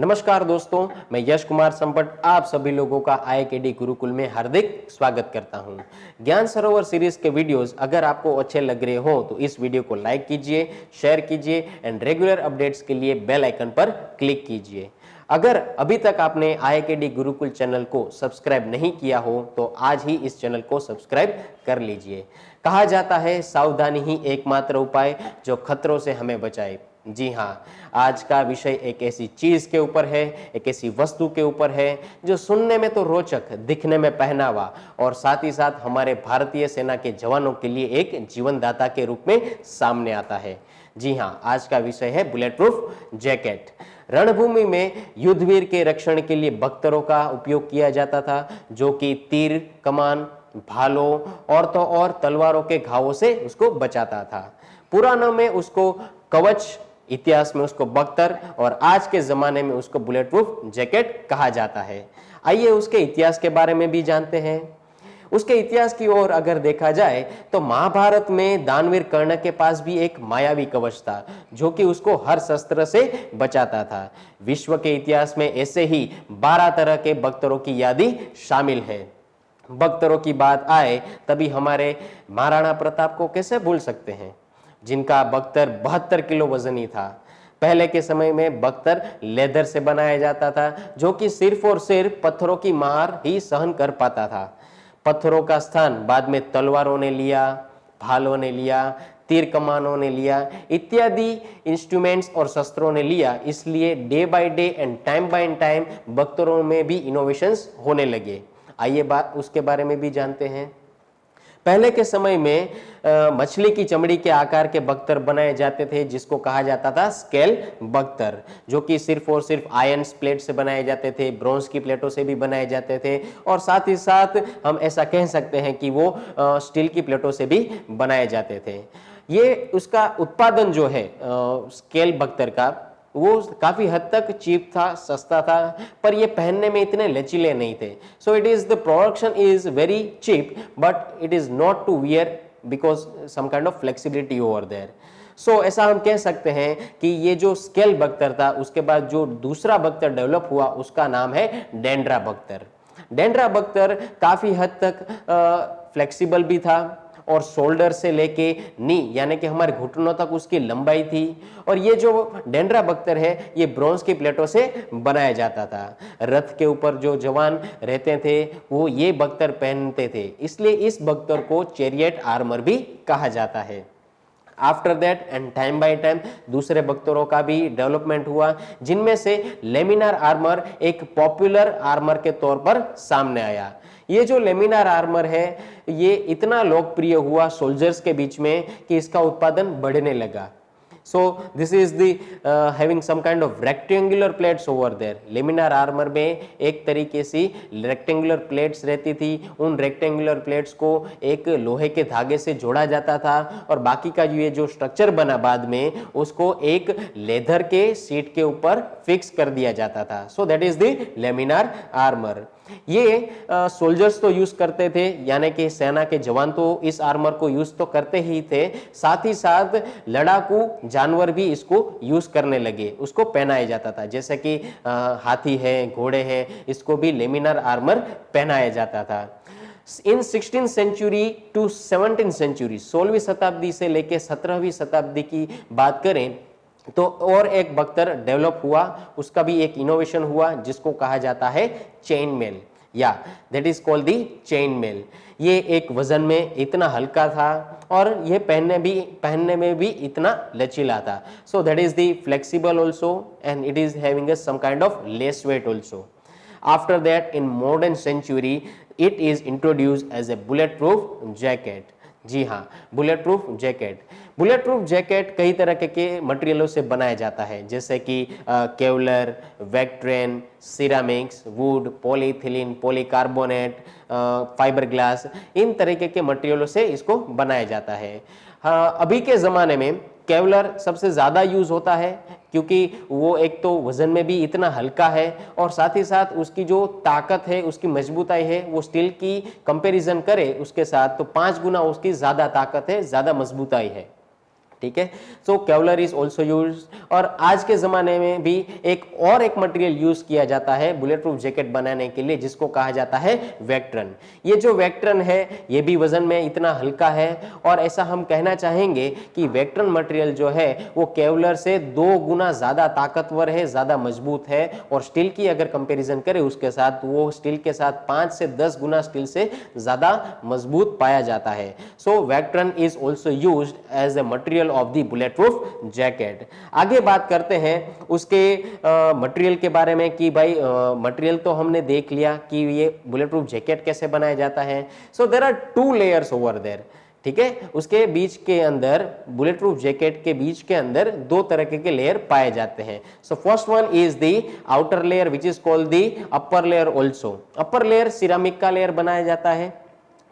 नमस्कार दोस्तों, मैं यश कुमार संपट आप सभी लोगों का IIKD गुरुकुल में हार्दिक स्वागत करता हूं। ज्ञान सरोवर सीरीज के वीडियोस अगर आपको अच्छे लग रहे हो तो इस वीडियो को लाइक कीजिए, शेयर कीजिए एंड रेगुलर अपडेट्स के लिए बेल आइकन पर क्लिक कीजिए। अगर अभी तक आपने IIKD गुरुकुल चैनल को सब्सक्राइब नहीं किया हो तो आज ही इस चैनल को सब्सक्राइब कर लीजिए। कहा जाता है सावधानी ही एकमात्र उपाय जो खतरों से हमें बचाए। जी हाँ, आज का विषय एक ऐसी चीज के ऊपर है, एक ऐसी वस्तु के ऊपर है जो सुनने में तो रोचक, दिखने में पहनावा और साथ ही साथ हमारे भारतीय सेना के जवानों के लिए एक जीवनदाता के रूप में सामने आता है। जी हाँ, आज का विषय है बुलेट प्रूफ जैकेट। रणभूमि में युद्धवीर के रक्षण के लिए बख्तरों का उपयोग किया जाता था, जो कि तीर, कमान, भालों और तो और तलवारों के घावों से उसको बचाता था। पुराणों में उसको कवच, इतिहास में उसको बख्तर और आज के जमाने में उसको बुलेट प्रूफ जैकेट कहा जाता है। आइए उसके इतिहास के बारे में भी जानते हैं। उसके इतिहास की ओर अगर देखा जाए तो महाभारत में दानवीर कर्ण के पास भी एक मायावी कवच था जो कि उसको हर शस्त्र से बचाता था। विश्व के इतिहास में ऐसे ही 12 तरह के बख्तरों की यादी शामिल है। बख्तरों की बात आए तभी हमारे महाराणा प्रताप को कैसे भूल सकते हैं, जिनका बख्तर 72 किलो वजनी था। पहले के समय में बख्तर लेदर से बनाया जाता था जो कि सिर्फ और सिर्फ पत्थरों की मार ही सहन कर पाता था। पत्थरों का स्थान बाद में तलवारों ने लिया, भालों ने लिया, तीर कमानों ने लिया, इत्यादि इंस्ट्रूमेंट्स और शस्त्रों ने लिया। इसलिए day by day and time by time बख्तरों में भी इनोवेशंस होने लगे। आइए बात उसके बारे में भी जानते हैं। पहले के समय में मछली की चमड़ी के आकार के बख्तर बनाए जाते थे जिसको कहा जाता था स्केल बख्तर, जो कि सिर्फ और सिर्फ आयरन प्लेट से बनाए जाते थे, ब्रॉन्ज की प्लेटों से भी बनाए जाते थे और साथ ही साथ हम ऐसा कह सकते हैं कि वो स्टील की प्लेटों से भी बनाए जाते थे। ये उसका उत्पादन जो है स्केल बख्तर का, वो काफी हद तक चीप था, सस्ता था, पर ये पहनने में इतने लचीले नहीं थे। So it is the production is very cheap but it is not to wear because some kind of flexibility over there. सो ऐसा हम कह सकते हैं कि ये जो स्केल बख्तर था उसके बाद जो दूसरा बख्तर डेवलप हुआ उसका नाम है डेंड्रा बख्तर। डेंड्रा बख्तर काफी हद तक फ्लेक्सिबल भी था और शोल्डर से लेके नी यानी कि हमारे घुटनों तक उसकी लंबाई थी। और ये जो डेंड्रा बख्तर है ये ब्रॉन्ज की प्लेटों से बनाया जाता था। रथ के ऊपर जो जवान रहते थे वो ये बख्तर पहनते थे, इसलिए इस बख्तर को चैरियट आर्मर भी कहा जाता है। After that and time by time दूसरे बख्तरों का भी डेवलपमेंट हुआ, जिनमें से लेमिनार आर्मर एक पॉपुलर आर्मर के तौर पर सामने आया। ये जो लेमिनार आर्मर है ये इतना लोकप्रिय हुआ सोल्जर्स के बीच में कि इसका उत्पादन बढ़ने लगा। So this is the having some kind of rectangular plates over there. Laminar armour में एक तरीके से रेक्टेंगुलर प्लेट्स रहती थी। उन रेक्टेंगुलर प्लेट्स को एक लोहे के धागे से जोड़ा जाता था और बाकी का ये जो स्ट्रक्चर बना बाद में उसको एक लेदर के सीट के ऊपर फिक्स कर दिया जाता था। So that is the laminar armour. ये सोल्जर्स तो यूज करते थे, यानी कि सेना के जवान तो इस आर्मर को यूज तो करते ही थे, साथ ही साथ लड़ाकू जानवर भी इसको यूज करने लगे, उसको पहनाया जाता था। जैसे कि हाथी है, घोड़े हैं, इसको भी लेमिनार आर्मर पहनाया जाता था। In 16th century to 17th century, 16वीं शताब्दी से लेकर 17वीं शताब्दी की बात करें तो और एक बख्तर डेवलप हुआ, उसका भी एक इनोवेशन हुआ जिसको कहा जाता है चेन मेल, या that is called the chain mail. ये एक वजन में इतना हल्का था और ये पहनने में भी इतना लचीला था। So that is the flexible also and it is having some kind of less weight also. After that in modern century it is introduced as a bullet proof jacket. जी हाँ, bullet proof jacket. Bullet proof jacket कई तरह के मटेरियलों से बनाया जाता है, जैसे कि Kevlar, Vectran, ceramics, wood, polyethylene, polycarbonate, fibre glass, इन तरीके के मटेरियलों से इसको बनाया जाता है। अभी के ज़माने में केवलर सबसे ज़्यादा यूज़ होता है क्योंकि वो एक तो वजन में भी इतना हल्का है और साथ ही साथ उसकी जो ताकत है, उसकी मजबूताई है, वो स्टील की कंपैरिजन करे उसके साथ तो 5 गुना उसकी ज़्यादा ताकत है, ज़्यादा मजबूताई है। ठीक है। सो केवलर इज ऑल्सो यूज, और आज के जमाने में भी एक मटेरियल यूज किया जाता है बुलेट प्रूफ जैकेट बनाने के लिए, जिसको कहा जाता है वेक्ट्रन। ये जो वेक्ट्रन है ये भी वजन में इतना हल्का है, और ऐसा हम कहना चाहेंगे कि वेक्ट्रन मटेरियल जो है वो केवलर से 2 गुना ज्यादा ताकतवर है, ज्यादा मजबूत है, और स्टील की अगर कंपैरिजन करें उसके साथ, वो स्टील के साथ 5 से 10 गुना स्टील से ज्यादा मजबूत पाया जाता है। So Vectran is also used as a material of the bullet proof jacket. आगे बात करते हैं उसके मटेरियल के बारे में कि भाई मटेरियल तो हमने देख लिया कि ये बुलेट प्रूफ जैकेट कैसे बनाया जाता है। So there are 2 layers over there, ठीक है। उसके बीच के अंदर, बुलेट प्रूफ जैकेट के बीच के अंदर 2 तरह के लेयर पाए जाते हैं। So first one is the outer layer which is called the upper layer also. Upper layer ceramic का लेयर बनाया जाता है,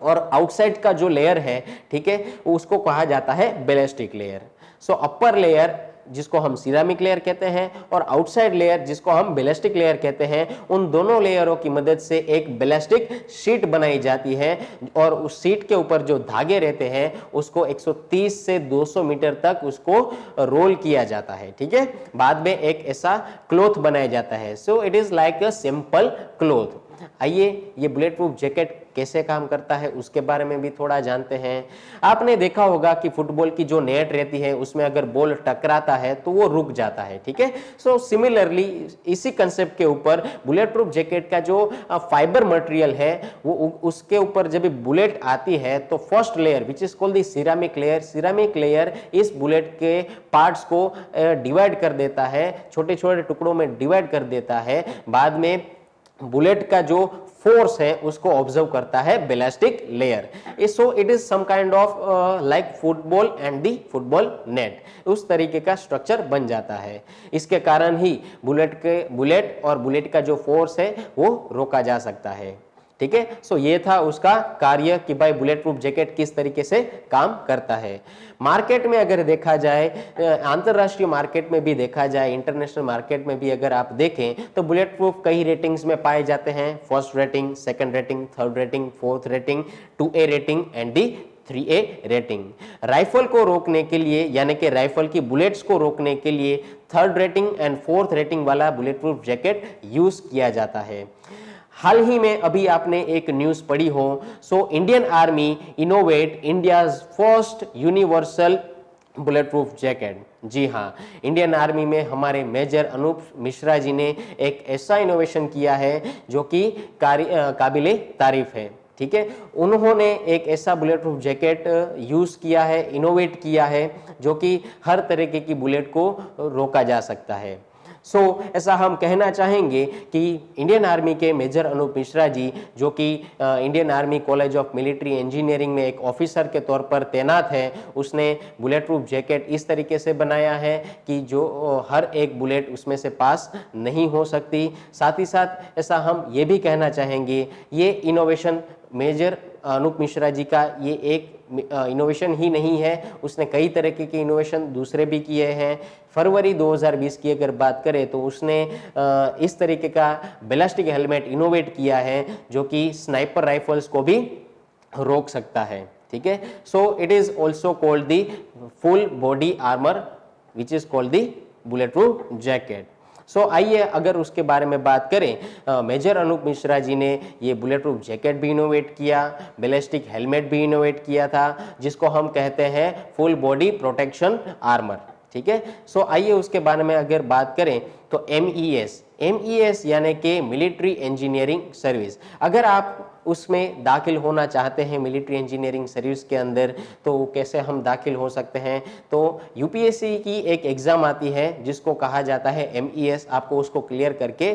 और आउटसाइड का जो लेयर है, ठीक है, उसको कहा जाता है बैलिस्टिक लेयर। सो अपर लेयर जिसको हम सिरामिक लेयर कहते हैं, और आउटसाइड लेयर जिसको हम बैलिस्टिक लेयर कहते हैं, उन दोनों लेयरों की मदद से एक बैलिस्टिक शीट बनाई जाती है, और उस शीट के ऊपर जो धागे रहते हैं उसको 130 से 200 मीटर तक उसको रोल किया जाता है, ठीक है। बाद में एक ऐसा क्लॉथ बनाया जाता है। So it is like a simple cloth. आइए ये बुलेट प्रूफ जैकेट कैसे काम करता है उसके बारे में भी थोड़ा जानते हैं। आपने देखा होगा कि फुटबॉल की जो नेट रहती है उसमें अगर बॉल टकराता है तो वो रुक जाता है, ठीक है। सो सिमिलरली इसी कंसेप्ट के ऊपर बुलेट प्रूफ जैकेट का जो फाइबर मटेरियल है वो उसके ऊपर जब बुलेट आती है तो first layer which is called the ceramic layer इस बुलेट के पार्ट्स को डिवाइड कर देता है, छोटे छोटे टुकड़ों में डिवाइड कर देता है। बाद में बुलेट का जो फोर्स है उसको ऑब्जर्व करता है ballistic layer. So it is some kind of like football and the football net, उस तरीके का स्ट्रक्चर बन जाता है। इसके कारण ही बुलेट और बुलेट का जो फोर्स है वो रोका जा सकता है, ठीक है। सो ये था उसका कार्य कि भाई बुलेट प्रूफ जैकेट किस तरीके से काम करता है। मार्केट में अगर देखा जाए, अंतरराष्ट्रीय मार्केट में भी देखा जाए, इंटरनेशनल मार्केट में भी अगर आप देखें तो बुलेट प्रूफ कई रेटिंग्स में पाए जाते हैं। First rating, second rating, third rating, fourth rating, 2A rating and the 3A rating. Rifle को रोकने के लिए, यानी कि राइफल की बुलेट्स को रोकने के लिए 3rd rating and 4th rating वाला बुलेट प्रूफ जैकेट यूज किया जाता है। हाल ही में अभी आपने एक न्यूज पढ़ी हो, so Indian army innovate India's first universal bullet proof jacket. जी हाँ, इंडियन आर्मी में हमारे मेजर अनूप मिश्रा जी ने एक ऐसा इनोवेशन किया है जो कि काबिले तारीफ है, ठीक है। उन्होंने एक ऐसा बुलेट प्रूफ जैकेट यूज किया है, इनोवेट किया है, जो कि हर तरीके की बुलेट को रोका जा सकता है। सो ऐसा हम कहना चाहेंगे कि इंडियन आर्मी के मेजर अनूप मिश्रा जी, जो कि Indian army college of military engineering में एक ऑफिसर के तौर पर तैनात है, उसने बुलेट प्रूफ जैकेट इस तरीके से बनाया है कि जो हर एक बुलेट उसमें से पास नहीं हो सकती। साथ ही साथ ऐसा हम ये भी कहना चाहेंगे, ये इनोवेशन मेजर अनूप मिश्रा जी का ये एक इनोवेशन ही नहीं है, उसने कई तरह के इनोवेशन दूसरे भी किए हैं। फरवरी 2020 की अगर बात करें तो उसने इस तरीके का बैलिस्टिक हेलमेट इनोवेट किया है जो कि स्नाइपर राइफल्स को भी रोक सकता है, ठीक है। So it is also called the full body armour which is called the bullet proof jacket. So आइए अगर उसके बारे में बात करें, मेजर अनूप मिश्रा जी ने ये बुलेट प्रूफ जैकेट भी इनोवेट किया, बैलिस्टिक हेलमेट भी इनोवेट किया था, जिसको हम कहते हैं फुल बॉडी प्रोटेक्शन आर्मर, ठीक है। सो आइए उसके बारे में अगर बात करें तो MES यानी कि मिलिट्री इंजीनियरिंग सर्विस। अगर आप उसमें दाखिल होना चाहते हैं मिलिट्री इंजीनियरिंग सर्विस के अंदर, तो कैसे हम दाखिल हो सकते हैं? तो यूपीएससी की एक एग्जाम आती है जिसको कहा जाता है MES। आपको उसको क्लियर करके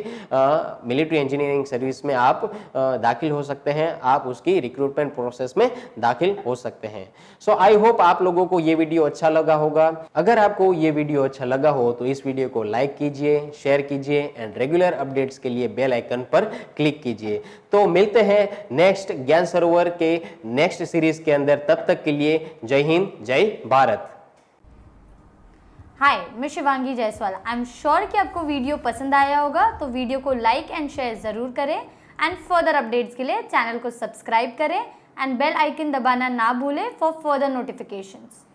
मिलिट्री इंजीनियरिंग सर्विस में आप दाखिल हो सकते हैं, आप उसकी रिक्रूटमेंट प्रोसेस में दाखिल हो सकते हैं। सो आई होप आप लोगों को ये वीडियो अच्छा लगा होगा। अगर आपको ये वीडियो अच्छा लगा हो तो इस वीडियो को लाइक कीजिए, शेयर कीजिए एंड रेगुलर अपडेट्स के लिए बेल आइकन पर क्लिक कीजिए। तो मिलते हैं नेक्स्ट ज्ञान सरोवर के नेक्स्ट सीरीज के अंदर। तब तक के लिए जय हिंद, जय भारत। हाय, मैं Shivangi Jaiswal. I am sure कि आपको वीडियो पसंद आया होगा, तो वीडियो को लाइक एंड शेयर जरूर करें एंड फर्दर अपडेट्स के लिए चैनल को सब्सक्राइब करें एंड बेल आइकन दबाना ना भूलें फॉर फर्दर नोटिफिकेशंस।